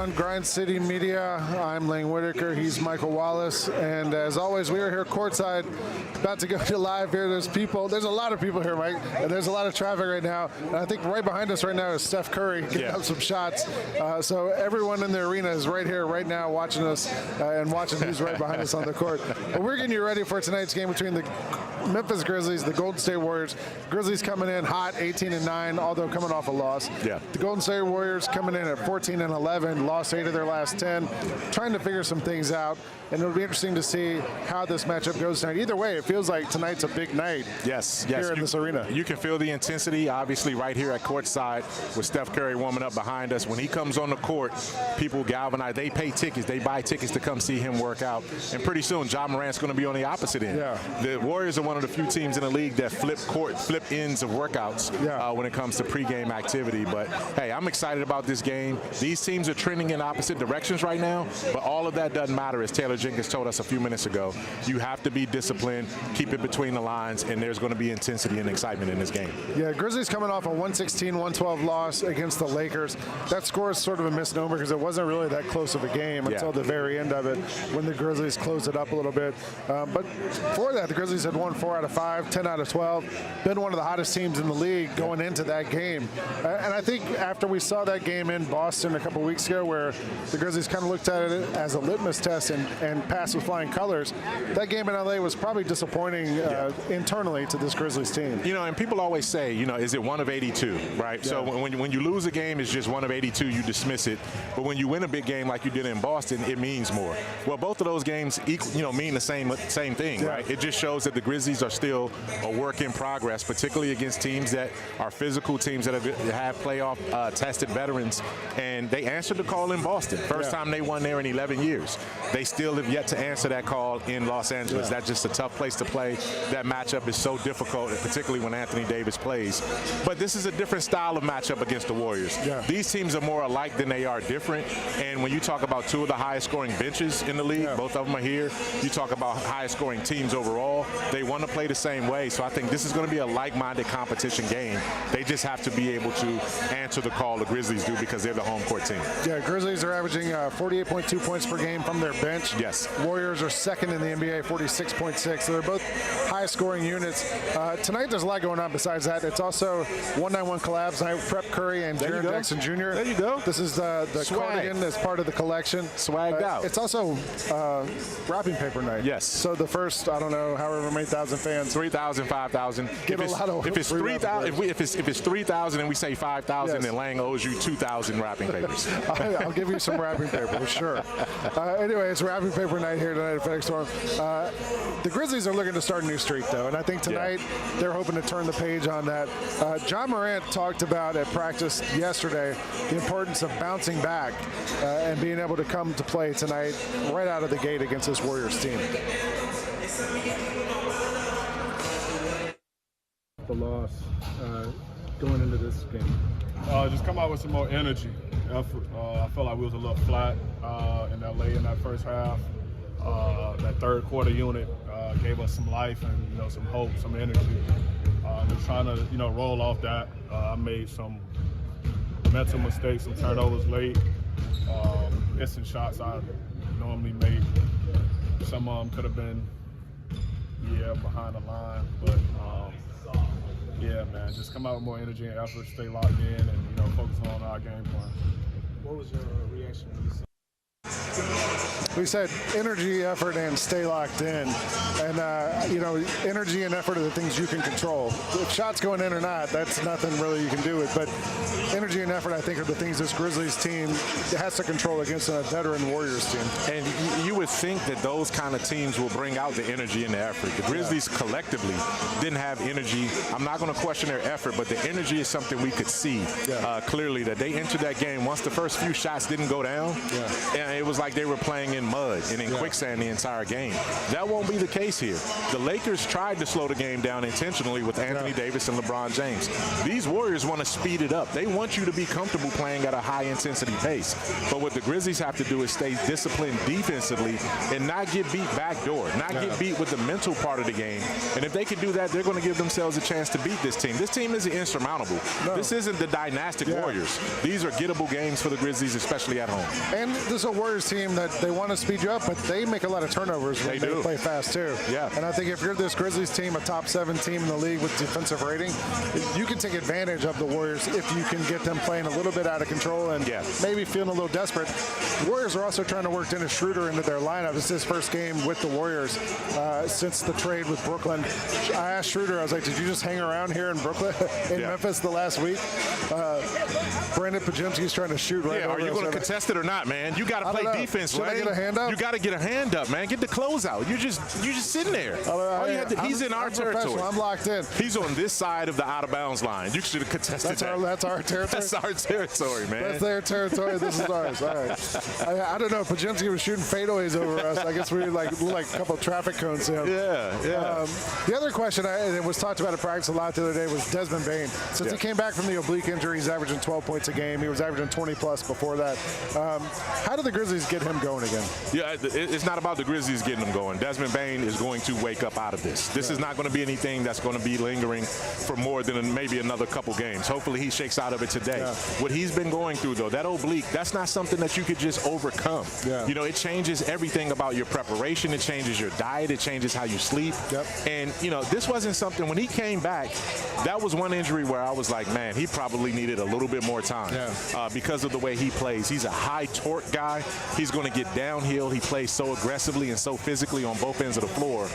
on Grind City Media. I'm Lang Whitaker. He's Michael Wallace. And as always, we are here courtside, about to go to live here. There's a lot of people here, Mike, and there's a lot of traffic right now. And I think right behind us right now is Steph Curry getting up some shots. So everyone in the arena is right here, right now, watching us and watching who's right behind us on the court. But we're getting you ready for tonight's game between the Memphis Grizzlies, the Golden State Warriors. Grizzlies coming in hot, 18-9, although coming off a loss. Yeah. The Golden State Warriors coming in at 14-11, lost 8 of their last 10, trying to figure some things out. And it'll be interesting to see how this matchup goes tonight. Either way, it feels like tonight's a big night. Yes. Here in this arena. You can feel the intensity, obviously, right here at courtside with Steph Curry warming up behind us. When he comes on the court, people galvanize. They pay tickets. They buy tickets to come see him work out. And pretty soon, Ja Morant's going to be on the opposite end. Yeah. The Warriors are one of the few teams in the league that flip ends of workouts when it comes to pregame activity. But, hey, I'm excited about this game. These teams are trending in opposite directions right now, but all of that doesn't matter, as Taylor Jenkins told us a few minutes ago. You have to be disciplined, keep it between the lines, and there's going to be intensity and excitement in this game. Yeah, Grizzlies coming off a 116-112 loss against the Lakers. That score is sort of a misnomer because it wasn't really that close of a game until the very end of it when the Grizzlies closed it up a little bit. But before that, the Grizzlies had won 4 out of 5, 10 out of 12, been one of the hottest teams in the league going into that game. And I think after we saw that game in Boston a couple weeks ago where the Grizzlies kind of looked at it as a litmus test and passed with flying colors, that game in LA was probably disappointing internally to this Grizzlies team. You know, and people always say, you know, is it 1 of 82, right? Yeah. So when you lose a game, it's just 1 of 82, you dismiss it. But when you win a big game like you did in Boston, it means more. Well, both of those games mean the same thing, right? It just shows that the Grizzlies are still a work in progress, particularly against teams that are physical, teams that have playoff tested veterans. And they answered the call in Boston. First time they won there in 11 years. They still have yet to answer that call in Los Angeles. That's just a tough place to play. That matchup is so difficult, particularly when Anthony Davis plays. But this is a different style of matchup against the Warriors. These teams are more alike than they are different. And when you talk about 2 of the highest scoring benches in the league, both of them are here. You talk about highest scoring teams overall. They want to play the same way. So I think this is going to be a like-minded competition game. They just have to be able to answer the call the Grizzlies do because they're the home court team. Yeah, Grizzlies are averaging 48.2 points per game from their bench. Yes. Warriors are second in the NBA, 46.6. So they're both high-scoring units. Tonight there's a lot going on besides that. It's also 191 collabs night. Prep Curry and Jaren Jackson Jr. There you go. This is the cardigan as part of the collection. Swagged out. It's also wrapping paper night. Yes. So the first, I don't know, however many thousand fans. 3,000, 5,000. Get a lot of. If it's 3,000, if it's 3,000 and we say 5,000, then Lang owes you 2,000 wrapping papers. I'll give you some wrapping paper for sure. Anyway, it's wrapping paper night here tonight at FedEx Forum. The Grizzlies are looking to start a new streak, though, and I think tonight they're hoping to turn the page on that. Ja Morant talked about at practice yesterday the importance of bouncing back and being able to come to play tonight right out of the gate against this Warriors team. The loss going into this game. Just come out with some more energy. Effort. I felt like we was a little flat in LA in that first half. That third quarter unit gave us some life and some hope, some energy. Just trying to roll off that. I made some mental mistakes, some turnovers late, missing shots I normally make. Some of them could have been behind the line, but yeah, man, just come out with more energy and effort, stay locked in, and focus on our game plan. What was your reaction when you saw? We said energy, effort, and stay locked in. And, energy and effort are the things you can control. If shots going in or not, that's nothing really you can do with. But energy and effort, I think, are the things this Grizzlies team has to control against a veteran Warriors team. And you would think that those kind of teams will bring out the energy and the effort. The Grizzlies collectively didn't have energy. I'm not going to question their effort, but the energy is something we could see clearly, that they entered that game once the first few shots didn't go down. And it was like they were playing in in mud and in quicksand the entire game. That won't be the case here. The Lakers tried to slow the game down intentionally with Anthony Davis and LeBron James. These Warriors want to speed it up. They want you to be comfortable playing at a high-intensity pace. But what the Grizzlies have to do is stay disciplined defensively and not get beat backdoor, not get beat with the mental part of the game. And if they can do that, they're going to give themselves a chance to beat this team. This team isn't insurmountable. No. This isn't the dynastic Warriors. These are gettable games for the Grizzlies, especially at home. And this is a Warriors team that they want to speed you up, but they make a lot of turnovers when they play fast too. Yeah. And I think if you're this Grizzlies team, a top 7 team in the league with defensive rating, you can take advantage of the Warriors if you can get them playing a little bit out of control and maybe feeling a little desperate. The Warriors are also trying to work Dennis Schroeder into their lineup. This is his first game with the Warriors since the trade with Brooklyn. I asked Schroeder, I was like, did you just hang around here in Brooklyn, in Memphis the last week? Brandon Pajemski's trying to shoot right over. Are you going to contest it or not, man? You got to play defense, Should I get a hand up? You got to get a hand up, man. Get the close out. You're just sitting there. He's in our territory. I'm locked in. He's on this side of the out of bounds line. You should have contested that. That's our territory. That's our territory, man. That's their territory. This is ours. All right. I don't know. Pajemski was shooting fadeaways over us. I guess we were like a couple of traffic cones to him. Yeah. The other question, and it was talked about at practice a lot the other day, was Desmond Bane. Since he came back from the oblique injury, he's averaging 12 points a game. He was averaging 20-plus before that. How do the Grizzlies get him going again? Yeah, it's not about the Grizzlies getting him going. Desmond Bane is going to wake up out of this. This is not going to be anything that's going to be lingering for more than maybe another couple games. Hopefully he shakes out of it today. What he's been going through, though, that oblique, that's not something that you could just overcome. You know, it changes everything about your preparation. It changes your diet. It changes how you sleep. And, you know, this wasn't something, when he came back, that was one injury where I was like, man, he probably needed a little bit more time because of the way he plays. He's a high torque guy. He's going to get downhill. He plays so aggressively and so physically on both ends of the floor.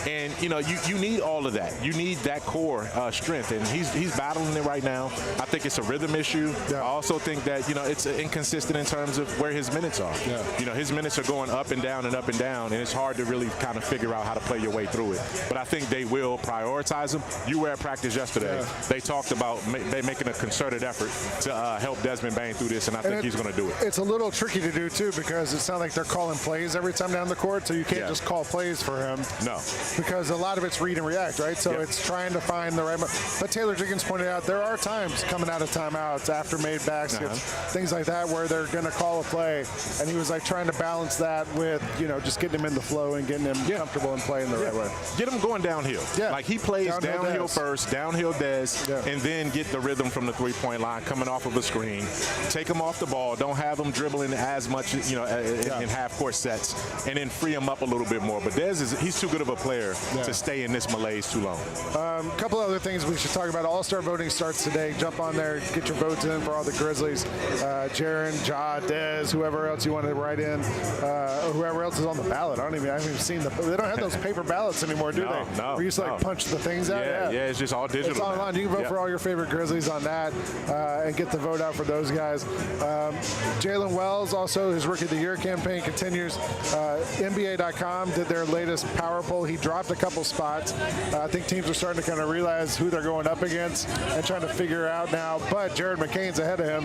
And, you know, you need all of that. You need that core strength. And he's battling it right now. I think it's a rhythm issue. I also think that, you know, it's inconsistent in terms of where his minutes are. You know, his minutes are going up and down and up and down, and it's hard to really kind of figure out how to play your way through it. But I think they will prioritize him. You were at practice yesterday. They talked about they making a concerted effort to help Desmond Bane through this, and I think he's going to do it. It's a little tricky to do, too, because it sounds like they're calling plays every time down the court, so you can't just call plays for him. No. Because a lot of it's read and react, right? So it's trying to find the right – but Taylor Jenkins pointed out there are times coming out of timeouts, after made baskets, things like that, where they're going to call a play, and he was like trying to balance that with, you know, just getting him in the flow and getting him comfortable and playing the right way. Get him going downhill. Like he plays downhill first, downhill Des, and then get the rhythm from the three-point line coming off of a screen. Take him off the ball. Don't have him dribbling as much, you know, in half-court sets, and then free him up a little bit more. But Des he's too good of a player to stay in this malaise too long. A couple other things we should talk about. All-Star voting starts today. Jump on there, get your votes in for all the Grizzlies. Jaren, Ja, Des, whoever else you want to write in, or whoever else is on the ballot. I haven't even seen they don't have those paper ballots anymore, do they? No. We used to punch the things out. Yeah, it's just all digital. It's online. You can vote for all your favorite Grizzlies on that and get the vote out for those guys. Jalen Wells, also his Rookie of the Year campaign continues. NBA.com did their latest power poll. He dropped a couple spots. I think teams are starting to kind of realize who they're going up against and trying to figure out now. But Jared McCain's ahead of him.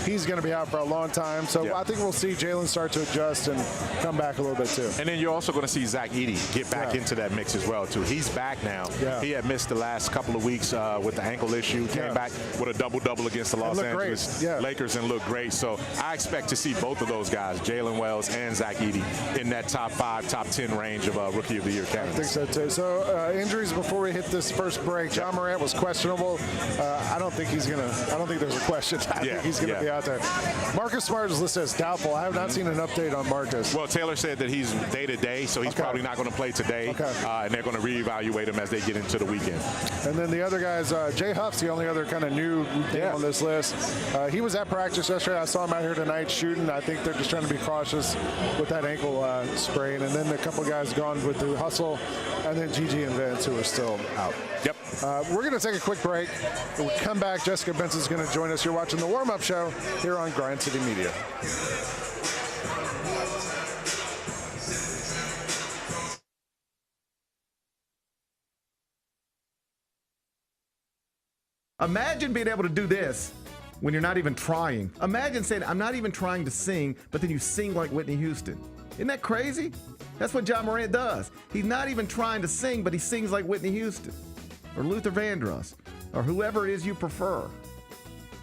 He's going to be out for a long time. So I think we'll see Jalen start to adjust and come back a little bit too. And then you're also going to see Zach Edey get back into that mix as well too. He's back now. He had missed the last couple of weeks with the ankle issue. Came back with a double-double against the Los Angeles Lakers and looked great. So I expect to see both of those guys, Jalen Wells and Zach Edey, in that top 5, top 10 range of Rookie of the Year candidates. I think so too. So injuries before we hit this first break. John Morant was questionable. I don't think there's a question. I think he's going to be out there. Marcus Smart is listed as doubtful. I have not seen an update on Marcus. Well, Taylor said that he's day-to-day, so he's probably not going to play today. And they're going to reevaluate him as they get into the weekend. And then the other guys, Jay Huff's the only other kind of new thing on this list. He was at practice yesterday. I saw him out here tonight shooting. I think they're just trying to be cautious with that ankle sprain. And then a couple guys gone with the hustle, and then Gigi and Vince, who are still out. We're going to take a quick break. When we come back, Jessica Benson's going to join us. You're watching the warm-up show here on Grind City Media. Imagine being able to do this when you're not even trying. Imagine saying, I'm not even trying to sing, but then you sing like Whitney Houston. Isn't that crazy? That's what John Morant does. He's not even trying to sing, but he sings like Whitney Houston or Luther Vandross or whoever it is you prefer.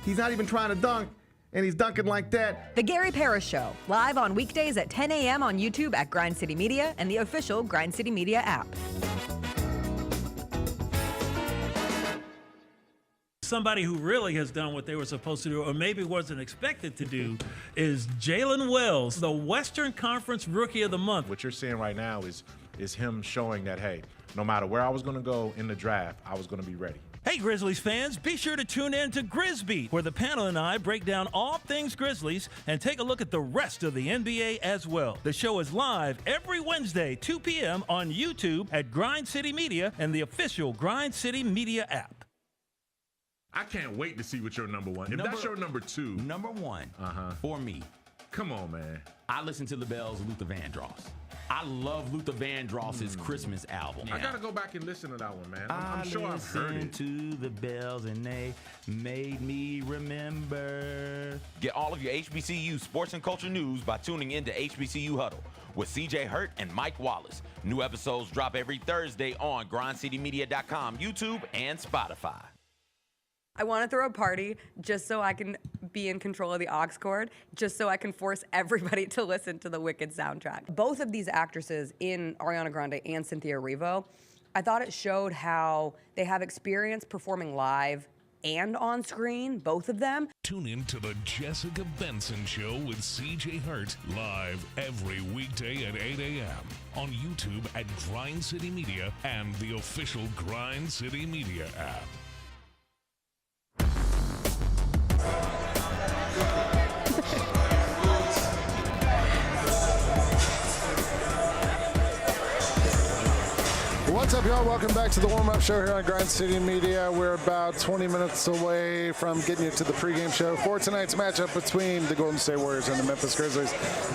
He's not even trying to dunk, and he's dunking like that. The Gary Parrish Show, live on weekdays at 10 a.m. on YouTube at Grind City Media and the official Grind City Media app. Somebody who really has done what they were supposed to do, or maybe wasn't expected to do, is Jalen Wells, the Western Conference Rookie of the Month. What you're seeing right now is him showing that, hey, no matter where I was going to go in the draft, I was going to be ready. Hey, Grizzlies fans, be sure to tune in to Grizzbeat, where the panel and I break down all things Grizzlies and take a look at the rest of the NBA as well. The show is live every Wednesday, 2 p.m. on YouTube at Grind City Media and the official Grind City Media app. I can't wait to see what your number one. If that's your number two. Number one for me. Come on, man. I listen to the Bells of Luther Vandross. I love Luther Vandross's Christmas album. I gotta go back and listen to that one, man. I'm sure I've heard it. To the Bells and they made me remember. Get all of your HBCU sports and culture news by tuning in to HBCU Huddle with CJ Hurt and Mike Wallace. New episodes drop every Thursday on grindcitymedia.com, YouTube, and Spotify. I want to throw a party just so I can be in control of the aux cord, just so I can force everybody to listen to the Wicked soundtrack. Both of these actresses in Ariana Grande and Cynthia Erivo, I thought it showed how they have experience performing live and on screen, both of them. Tune in to the Jessica Benson Show with CJ Hurt, live every weekday at 8 a.m. on YouTube at Grind City Media and the official Grind City Media app. What's up, y'all? Welcome back to the warm-up show here on Grind City Media. We're about 20 minutes away from getting you to the pregame show for tonight's matchup between the Golden State Warriors and the Memphis Grizzlies.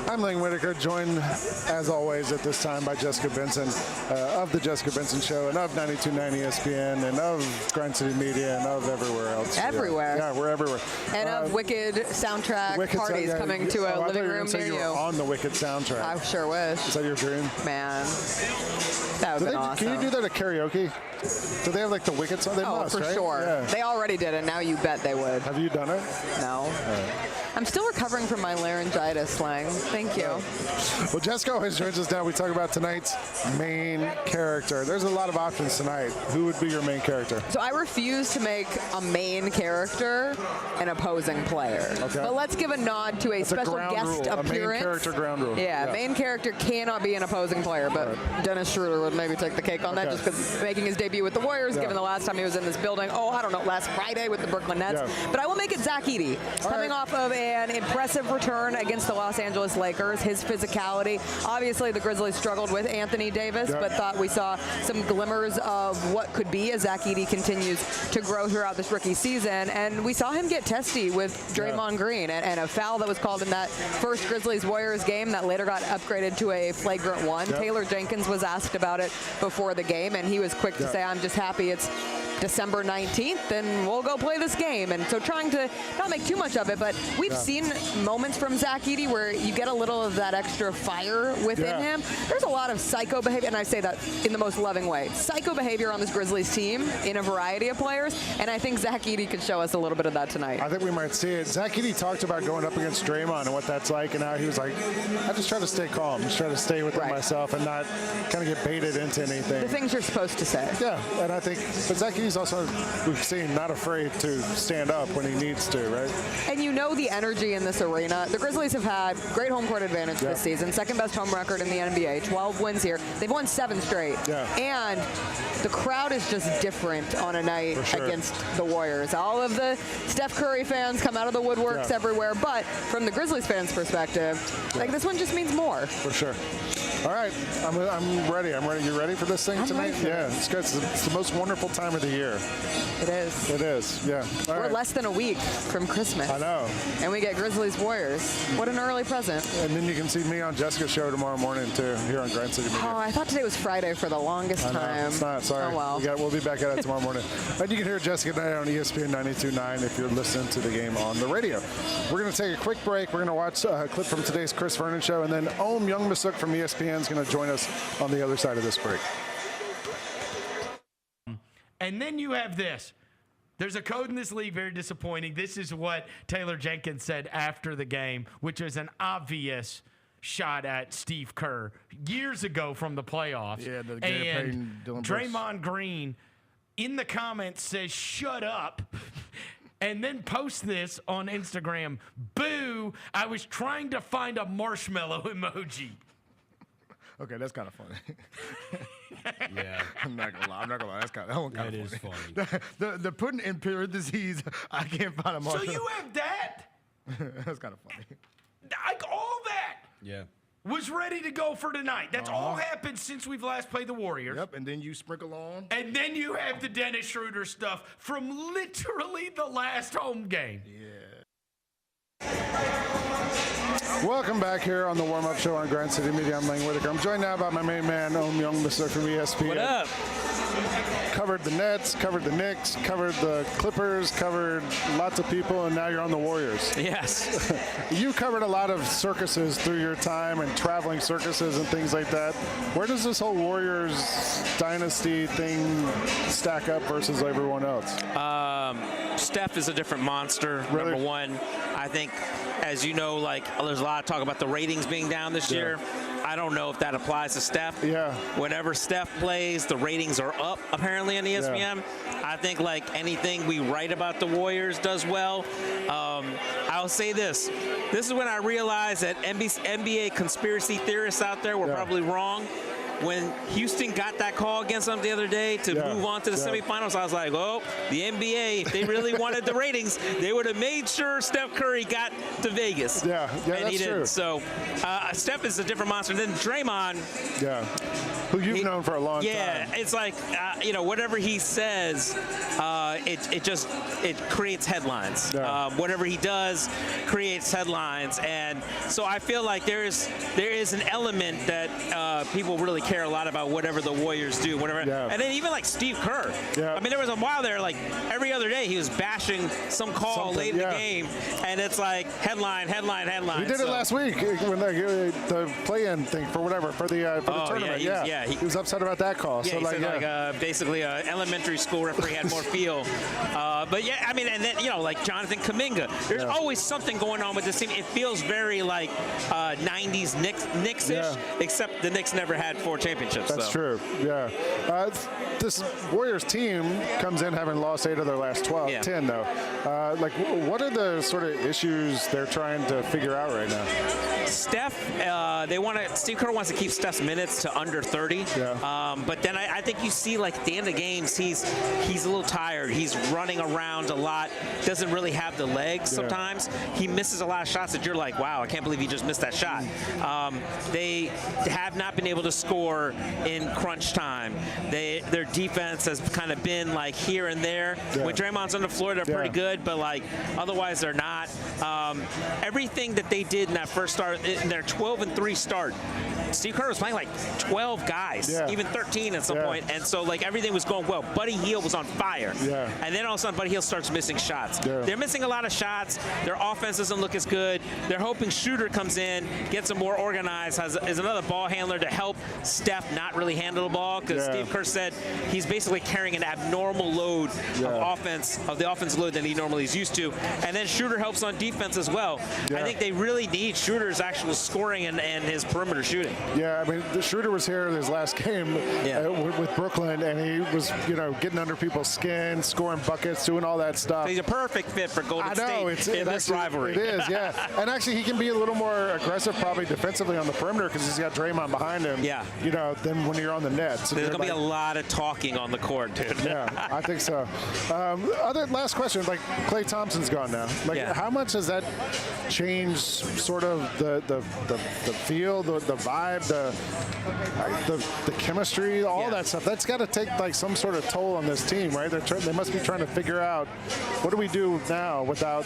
I'm Lang Whitaker, joined, as always, at this time by Jessica Benson of the Jessica Benson Show and of 92.9 ESPN and of Grind City Media and of everywhere else. Everywhere. Yeah, we're everywhere. And of Wicked soundtrack parties coming to a living room near you. You were on the Wicked soundtrack. I sure wish. Is that your dream? Man, that would have been awesome. Can you do that at karaoke? Do they have like the Wicked song? They must, for right? sure. Yeah. They already did it. Now you bet they would. Have you done it? No. I'm still recovering from my laryngitis, Lang. Thank you. Well, Jessica always joins us now. We talk about tonight's main character. There's a lot of options tonight. Who would be your main character? So I refuse to make a main character an opposing player. Okay. But let's give a nod to a special guest appearance. A main character ground rule. Yeah, main character cannot be an opposing player, but Dennis Schroeder would maybe take the cake on that just because making his debut with the Warriors, given the last time he was in this building, last Friday with the Brooklyn Nets. Yeah. But I will make it Zach Edey. Coming off of an impressive return against the Los Angeles Lakers, his physicality. Obviously, the Grizzlies struggled with Anthony Davis, but thought we saw some glimmers of what could be as Zach Edey continues to grow throughout this rookie season. And we saw him get testy with Draymond Green and a foul that was called in that first Grizzlies-Warriors game that later got upgraded to a flagrant one. Taylor Jenkins was asked about it before the game, and he was quick to say, I'm just happy it's December 19th and we'll go play this game. And so trying to not make too much of it, but we've seen moments from Zach Edey where you get a little of that extra fire within him. There's a lot of psycho behavior, and I say that in the most loving way. Psycho behavior on this Grizzlies team in a variety of players, and I think Zach Edey could show us a little bit of that tonight. I think we might see it. Zach Edey talked about going up against Draymond and what that's like, and now he was like, I just try to stay calm, just try to stay within myself and not kind of get baited into anything. The things you're supposed to say. Yeah, and I think, but Zach Edey's also, we've seen, not afraid to stand up when he needs to, right? And you know the energy in this arena. The Grizzlies have had great home court advantage this season, second best home record in the NBA, 12 wins here. They've won 7 straight. And the crowd is just different on a night against the Warriors. All of the Steph Curry fans come out of the woodworks everywhere, but from the Grizzlies fans' perspective, like this one just means more. For sure. All right, I'm ready. You ready for this thing tonight? Yeah, it's good. It's the most wonderful time of the year. year. It is. It is, yeah. All We're right. less than a week from Christmas. I know. And we get Grizzlies Warriors. What an early present. And then you can see me on Jessica's show tomorrow morning, too, here on Grind City Media. Oh, I thought today was Friday for the longest I know. time. It's not, sorry. Oh, well. We'll be back at it tomorrow morning. And you can hear Jessica tonight on ESPN 92.9 if you're listening to the game on the radio. We're going to take a quick break. We're going to watch a clip from today's Chris Vernon show, and then Ohm Youngmisuk from ESPN is going to join us on the other side of this break. And then you have this. There's a code in this league, very disappointing. This is what Taylor Jenkins said after the game, which is an obvious shot at Steve Kerr years ago from the playoffs. Yeah, the Gary Payton, Dylan Brooks. Draymond Green in the comments says, "Shut up." And then post this on Instagram. Boo, I was trying to find a marshmallow emoji. Okay, that's kind of funny. Yeah, I'm not gonna lie. That's kind of That is funny. funny. The putting in parentheses, I can't find a So marshmallow. you have that? That's kind of funny. Like all that Yeah. was ready to go for tonight. That's all happened since we've last played the Warriors. Yep, and then you sprinkle on. And then you have the Dennis Schroeder stuff from literally the last home game. Welcome back here on the warm-up show on Grind City Media. I'm Lang Whitaker. I'm joined now by my main man, Ohm Youngmisuk from ESPN. What up? Covered the Nets, covered the Knicks, covered the Clippers, covered lots of people, and now you're on the Warriors. Yes. You covered a lot of circuses through your time and traveling circuses and things like that. Where does this whole Warriors Dynasty thing stack up versus everyone else? Steph is a different monster, Really? number one. I think, as you know, like there's a lot of talk about the ratings being down this year. I don't know if that applies to Steph. Yeah. Whenever Steph plays, the ratings are up, apparently, on ESPN. I think, like anything we write about the Warriors does well. I'll say this. This is when I realized that NBA conspiracy theorists out there were probably wrong. When Houston got that call against them the other day to move on to the semifinals, I was like, oh, the NBA, if they really wanted the ratings, they would have made sure Steph Curry got to Vegas. Yeah, and that's he didn't. true. So Steph is a different monster. Then Draymond. Yeah. Who you've known for a long time. Yeah, it's like, whatever he says, it creates headlines. Whatever he does creates headlines. And so I feel like there is an element that people really care a lot about whatever the Warriors do, whatever. And then even like Steve Kerr. I mean, there was a while there, like every other day, he was bashing some call late in the game, and it's like headline. He did it last week when the play-in thing for the tournament. He was upset about that call. Yeah, so he said basically an elementary school referee had more feel. But yeah, I mean, and then like Jonathan Kuminga. There's always something going on with this team. It feels very like 90s Knicks-ish, except the Knicks never had 4 championships. That's true. Yeah. This Warriors team comes in having lost 8 of their last 10 though. What are the sort of issues they're trying to figure out right now? Steph, Steve Kerr wants to keep Steph's minutes to under 30. But then I think you see, like, at the end of games, he's a little tired. He's running around a lot. Doesn't really have the legs sometimes. He misses a lot of shots that you're like, wow, I can't believe he just missed that shot. They have not been able to score in crunch time. Their defense has kind of been like here and there. When Draymond's on the floor, they're pretty good, but like otherwise they're not. Everything that they did in that first start, in their 12-3 start, Steve Kerr was playing like 12 guys, even 13 at some point, and so like everything was going well. Buddy Hield was on fire, and then all of a sudden Buddy Hield starts missing shots. They're missing a lot of shots. Their offense doesn't look as good. They're hoping Schroeder comes in, gets them more organized, is another ball handler to help Steph not really handle the ball, because Steve Kerr said he's basically carrying an abnormal load of the offense load that he normally is used to, and then Schroeder helps on defense as well. I think they really need Schroeder's actual scoring and his perimeter shooting. Yeah, I mean, Schroeder was here in his last game with Brooklyn, and he was, getting under people's skin, scoring buckets, doing all that stuff. He's a perfect fit for Golden State in this rivalry. It is, yeah. And actually, he can be a little more aggressive, probably defensively on the perimeter, because he's got Draymond behind him. Than when you're on the net. So there's going to be a lot of talking on the court, dude. Yeah, I think so. Last question, like Klay Thompson's gone now. How much has that changed sort of the feel, the vibe, the chemistry, all that stuff. That's got to take like some sort of toll on this team, right? They must be trying to figure out what do we do now without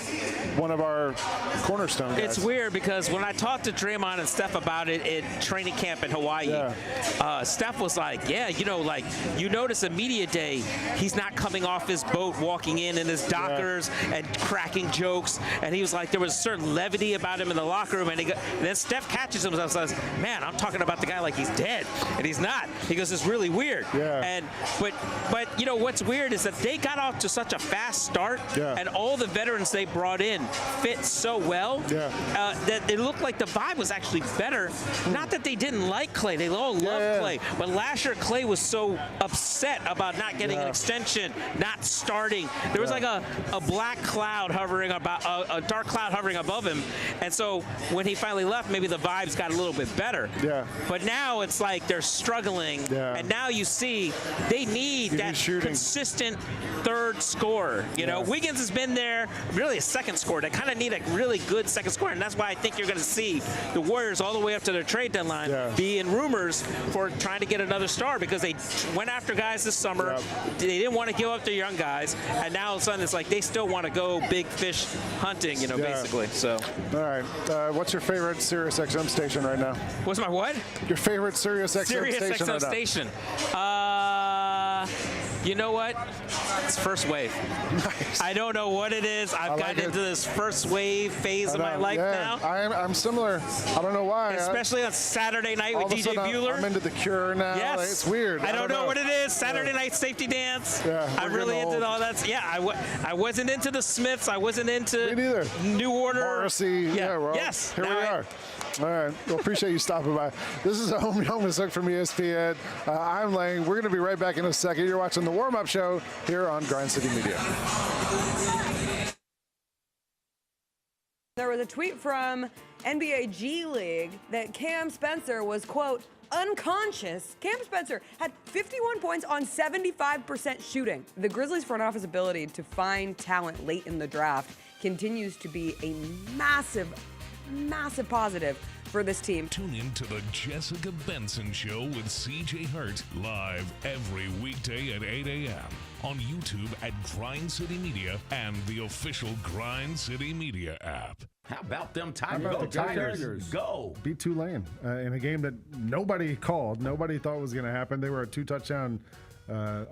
one of our cornerstone guys. It's weird because when I talked to Draymond and Steph about it at training camp in Hawaii, Steph was like, yeah, like you notice a media day, he's not coming off his boat, walking in his Dockers and cracking jokes. And he was like, there was a certain levity about him in the locker room. And then Steph catches him and says, man, I'm talking about the guy like he's dead. And he's not. He goes, it's really weird. But what's weird is that they got off to such a fast start, and all the veterans they brought in fit so well that it looked like the vibe was actually better. Not that they didn't like Clay. They all loved Clay. But last year, Clay was so upset about not getting an extension, not starting. There was like a black cloud hovering about, a dark cloud hovering above him. And so when he finally left, maybe the vibes got a little bit better. But now it's like they're struggling. And now you see they need that consistent third scorer. Wiggins has been there, really a second scorer. They kind of need a really good second scorer. And that's why I think you're going to see the Warriors all the way up to their trade deadline be in rumors for trying to get another star, because they went after guys this summer. They didn't want to give up their young guys. And now all of a sudden it's like they still want to go big fish hunting, basically. So. All right. What's your favorite Sirius XM station right now? What's my what? Your favorite Sirius XM Sirius station XM right now? station. You know what? It's First Wave. Nice. I don't know what it is. I've gotten into this First Wave phase of my life now. I'm similar. I don't know why. Especially on Saturday night with DJ Bueller. I'm into The Cure now. Yes. Like, it's weird. I don't know what it is. Saturday night safety dance. I'm really into all that. Yeah, I wasn't into the Smiths. I wasn't into Me neither. New Order. Morrissey. Well, yes. Here we are. All right. Well, appreciate you stopping by. This is a home hook from ESPN. I'm Lang. We're going to be right back in a second. You're watching the warm-up show here on Grind City Media. There was a tweet from NBA G League that Cam Spencer was, quote, unconscious. Cam Spencer had 51 points on 75% shooting. The Grizzlies front office ability to find talent late in the draft continues to be a massive positive for this team. Tune in to the Jessica Benson Show with CJ Hurt live every weekday at 8 a.m. on YouTube at Grind City Media and the official Grind City Media app. How about them Tigers? Go Tigers. Go. Beat Tulane in a game that nobody called. Nobody thought was going to happen. They were a 2-touchdown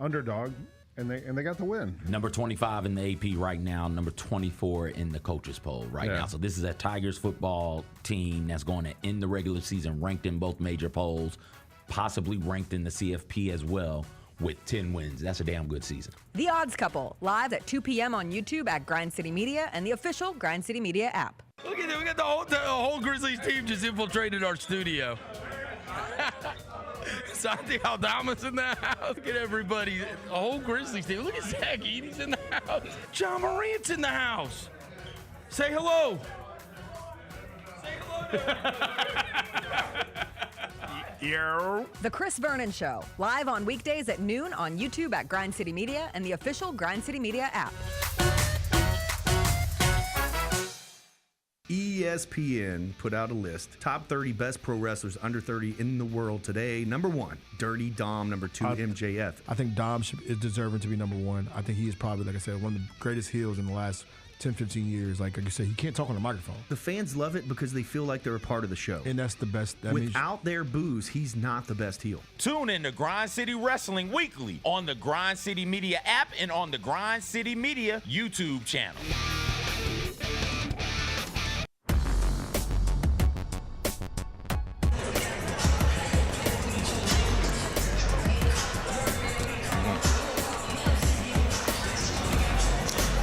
underdog. And they got the win. Number 25 in the AP right now, number 24 in the coaches poll right now. So this is a Tigers football team that's going to end the regular season ranked in both major polls, possibly ranked in the CFP as well, with 10 wins. That's a damn good season. The Odds Couple, live at 2 p.m. on YouTube at Grind City Media and the official Grind City Media app. Look at that. We got the whole Grizzlies team just infiltrated our studio. Santi Aldama's in the house. Look at everybody. The whole Grizzlies team. Look at Zach Edey's in the house. John Morant's in the house. Say hello. Say hello. The Chris Vernon Show, live on weekdays at noon on YouTube at Grind City Media and the official Grind City Media app. ESPN put out a list. Top 30 best pro wrestlers under 30 in the world today. Number 1, Dirty Dom. Number 2, MJF. I think Dom is deserving to be number 1. I think he is probably, like I said, one of the greatest heels in the last 10, 15 years. Like you said, he can't talk on the microphone. The fans love it because they feel like they're a part of the show. And that's the best. Without their booze, he's not the best heel. Tune in to Grind City Wrestling weekly on the Grind City Media app and on the Grind City Media YouTube channel.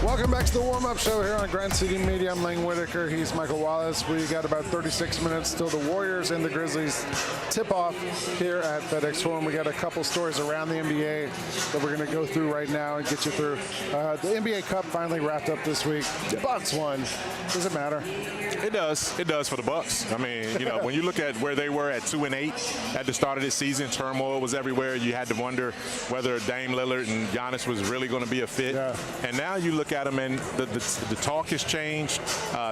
Welcome back to the warm-up show here on Grind City Media. I'm Lang Whitaker. He's Michael Wallace. We got about 36 minutes till the Warriors and the Grizzlies tip-off here at FedEx Forum. We got a couple stories around the NBA that we're going to go through right now and get you through. The NBA Cup finally wrapped up this week. The Bucks won. Does it matter? It does. It does for the Bucks. I mean, when you look at where they were at 2-8 at the start of this season, turmoil was everywhere. You had to wonder whether Dame Lillard and Giannis was really going to be a fit. And now you look at them, and the talk has changed,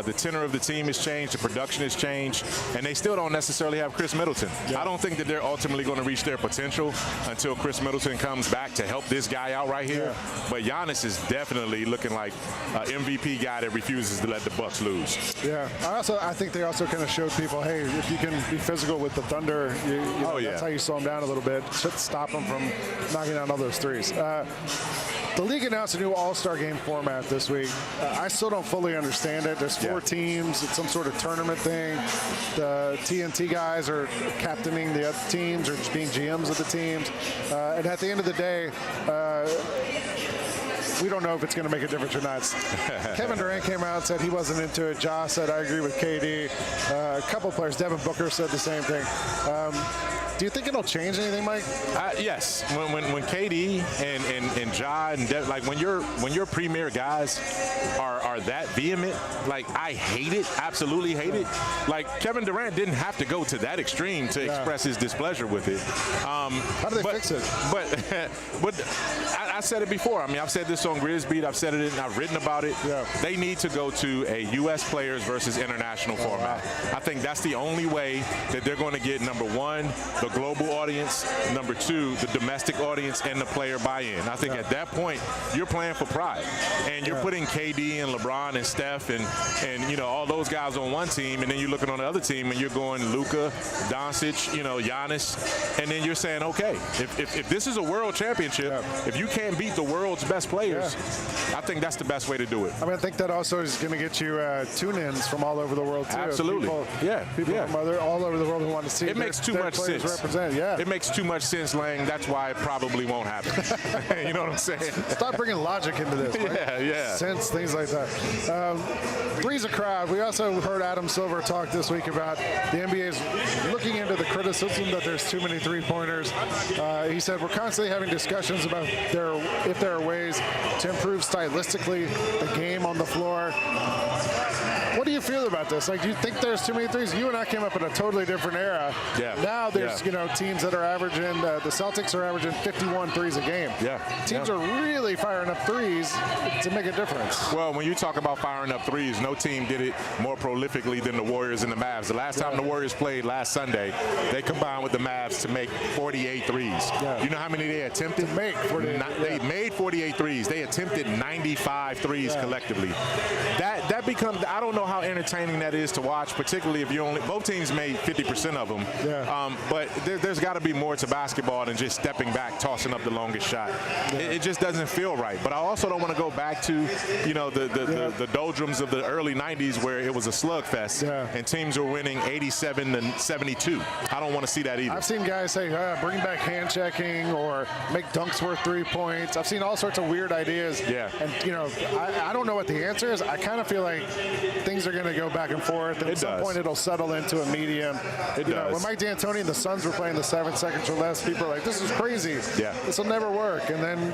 the tenor of the team has changed, the production has changed, and they still don't necessarily have Chris Middleton. I don't think that they're ultimately going to reach their potential until Chris Middleton comes back to help this guy out right here. But Giannis is definitely looking like an MVP guy that refuses to let the Bucks lose. Yeah, I think they also kind of showed people, hey, if you can be physical with the Thunder, that's how you slow them down a little bit. Should stop them from knocking down all those threes. The league announced a new All-Star game format this week. I still don't fully understand it. There's 4 teams. It's some sort of tournament thing. The TNT guys are captaining the other teams or just being GMs of the teams. And at the end of the day, we don't know if it's going to make a difference or not. Kevin Durant came out and said he wasn't into it. Ja said, I agree with KD. A couple players, Devin Booker said the same thing. Do you think it'll change anything, Mike? Yes. When KD and Ja and like when your premier guys are that vehement, like I hate it, absolutely hate it. Like Kevin Durant didn't have to go to that extreme to express his displeasure with it. How do they fix it? But I said it before. I mean, I've said this on Grizzbeat. I've said it. I've written about it. Yeah. They need to go to a U.S. players versus international format. I think that's the only way that they're going to get, number one, the global audience, number two, the domestic audience, and the player buy-in. I think at that point, you're playing for pride, and you're putting KD and LeBron and Steph and all those guys on one team, and then you're looking on the other team and you're going Luka, Doncic, Giannis, and then you're saying, okay, if this is a world championship, if you can't beat the world's best players, I think that's the best way to do it. I mean, I think that also is going to get you tune-ins from all over the world too. Absolutely. People from all over the world who want to see it makes too much sense. Represent. Yeah. It makes too much sense, Lang. That's why it probably won't happen. You know what I'm saying? Stop bringing logic into this. Right? Sense, things like that. Three's a crowd. We also heard Adam Silver talk this week about the NBA's looking into the criticism that there's too many three-pointers. He said we're constantly having discussions about if there are ways to improve stylistically the game on the floor. What do you feel about this? Like, do you think there's too many threes? You and I came up in a totally different era. Yeah. Now there's teams that are averaging. The Celtics are averaging 51 threes a game. Yeah. Teams are really firing up threes to make a difference. Well, when you talk about firing up threes, no team did it more prolifically than the Warriors and the Mavs. The last time the Warriors played last Sunday, they combined with the Mavs to make 48 threes. Yeah. You know how many they attempted? They made 48 threes. They attempted 95 threes collectively. That becomes, I don't know how entertaining that is to watch, particularly if both teams made 50% of them. Yeah. But there's got to be more to basketball than just stepping back, tossing up the longest shot. Yeah. It just doesn't feel right. But I also don't want to go back to, the doldrums of the early 90s where it was a slugfest and teams were winning 87-72. I don't want to see that either. I've seen guys say, bring back hand checking or make dunks worth 3 points. I've seen all sorts of weird ideas. Yeah. And, I don't know what the answer is. I kind of feel like things are going to go back and forth. And at some point, it'll settle into a medium. It does. When Mike D'Antoni and the Suns were playing the 7 seconds or less, people are like, this is crazy. Yeah. This will never work. And then,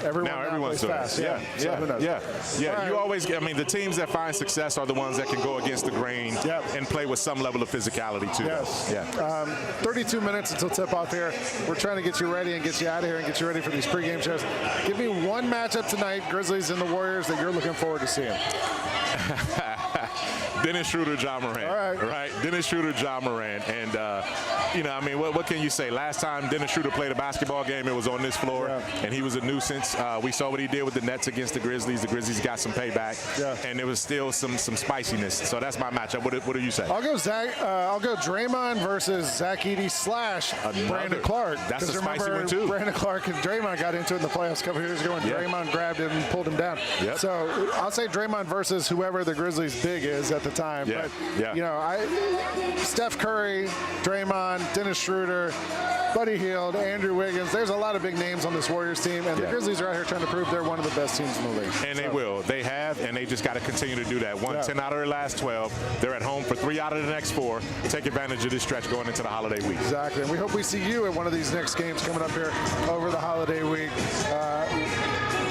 everyone's fast. Yeah. Right. You always get, the teams that find success are the ones that can go against the grain and play with some level of physicality, too. Yes. Yeah. 32 minutes until tip-off here. We're trying to get you ready and get you out of here and get you ready for these pregame shows. Give me one matchup tonight, Grizzlies and the Warriors, that you're looking forward to seeing. Dennis Schroeder, Ja Morant. All right. Dennis Schroeder, Ja Morant. And, what can you say? Last time Dennis Schroeder played a basketball game, it was on this floor, and he was a nuisance. We saw what he did with the Nets against the Grizzlies. The Grizzlies got some payback, and there was still some spiciness. So that's my matchup. What do you say? I'll go Draymond versus Zach Edey / Brandon Clark. That's a spicy one, too. Brandon Clark and Draymond got into it in the playoffs a couple years ago, and Draymond grabbed him and pulled him down. Yep. So I'll say Draymond versus whoever the Grizzlies big is at the time. Yeah. But, Steph Curry, Draymond, Dennis Schroeder, Buddy Hield, Andrew Wiggins. There's a lot of big names on this Warriors team, and the Grizzlies are out here trying to prove they're one of the best teams in the league. And they will. They have, and they just got to continue to do that. 10 out of their last 12. They're at home for 3 out of the next 4. Take advantage of this stretch going into the holiday week. Exactly. And we hope we see you at one of these next games coming up here over the holiday week.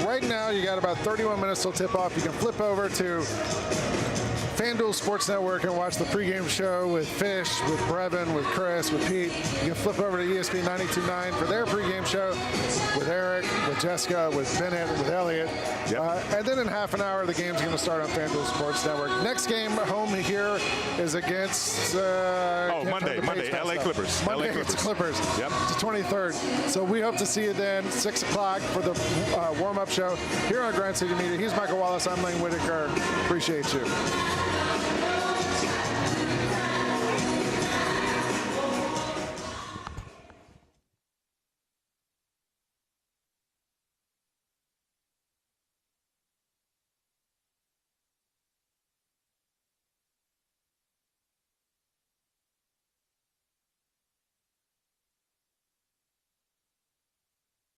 Right now, you got about 31 minutes till tip-off. You can flip over to FanDuel Sports Network and watch the pregame show with Fish, with Brevin, with Chris, with Pete. You can flip over to ESPN 92.9 for their pregame show with Eric, with Jessica, with Bennett, with Elliot. And then in half an hour, the game's going to start on FanDuel Sports Network. Next game home here is against Monday, LA Clippers. Monday against the Clippers. Yep. It's the 23rd. So we hope to see you then, 6 o'clock for the warm-up show here on Grind City Media. He's Michael Wallace. I'm Lang Whitaker. Appreciate you.